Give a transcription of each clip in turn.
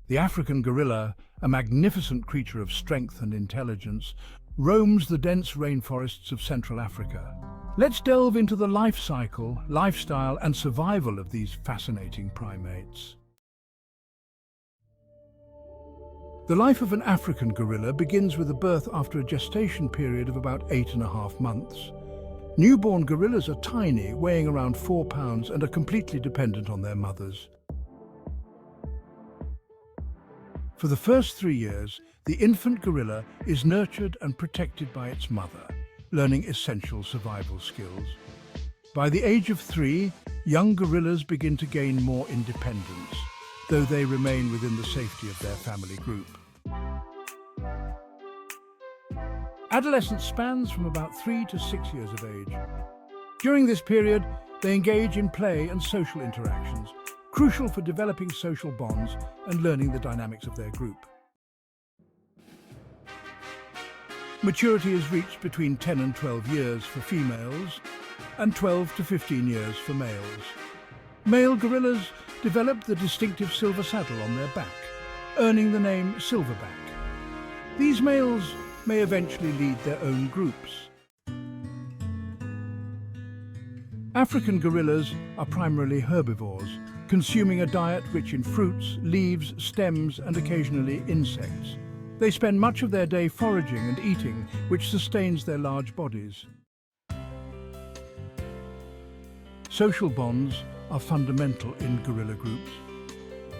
The African gorilla, a magnificent creature of strength and intelligence, roams the dense rainforests of Central Africa. Let's delve into the life cycle, lifestyle, and survival of these fascinating primates. The life of an African gorilla begins with a birth after a gestation period of about 8.5 months. Newborn gorillas are tiny, weighing around 4 pounds, and are completely dependent on their mothers. For the first 3 years, the infant gorilla is nurtured and protected by its mother, learning essential survival skills. By the age of 3, young gorillas begin to gain more independence, though they remain within the safety of their family group. Adolescence spans from about 3 to 6 years of age. During this period, they engage in play and social interactions, crucial for developing social bonds and learning the dynamics of their group. Maturity is reached between 10 and 12 years for females and 12 to 15 years for males. Male gorillas develop the distinctive silver saddle on their back, earning the name silverback. These males may eventually lead their own groups. African gorillas are primarily herbivores, consuming a diet rich in fruits, leaves, stems, and occasionally insects. They spend much of their day foraging and eating, which sustains their large bodies. Social bonds are fundamental in gorilla groups.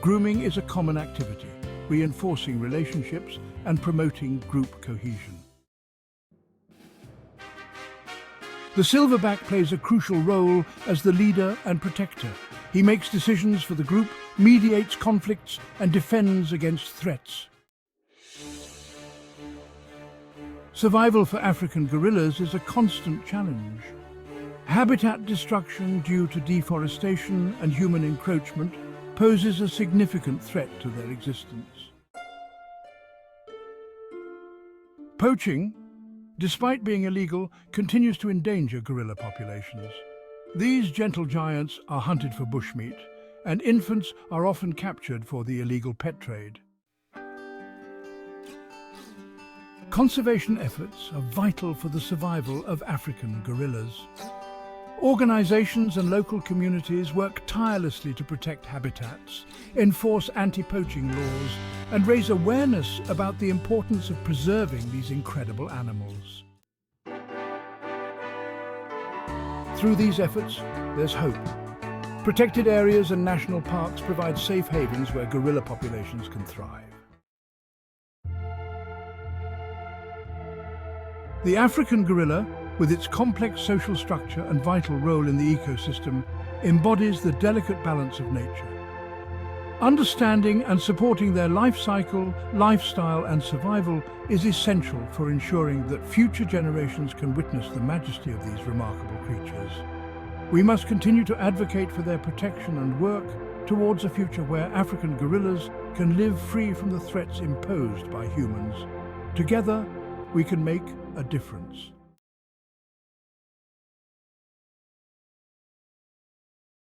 Grooming is a common activity, reinforcing relationships and promoting group cohesion. The silverback plays a crucial role as the leader and protector. He makes decisions for the group, mediates conflicts, and defends against threats. Survival for African gorillas is a constant challenge. Habitat destruction due to deforestation and human encroachment poses a significant threat to their existence. Poaching, despite being illegal, continues to endanger gorilla populations. These gentle giants are hunted for bushmeat, and infants are often captured for the illegal pet trade. Conservation efforts are vital for the survival of African gorillas. Organizations and local communities work tirelessly to protect habitats, enforce anti-poaching laws, and raise awareness about the importance of preserving these incredible animals. Through these efforts, there's hope. Protected areas and national parks provide safe havens where gorilla populations can thrive. The African gorilla, with its complex social structure and vital role in the ecosystem, embodies the delicate balance of nature. Understanding and supporting their life cycle, lifestyle, and survival is essential for ensuring that future generations can witness the majesty of these remarkable creatures. We must continue to advocate for their protection and work towards a future where African gorillas can live free from the threats imposed by humans. Together, we can make a difference.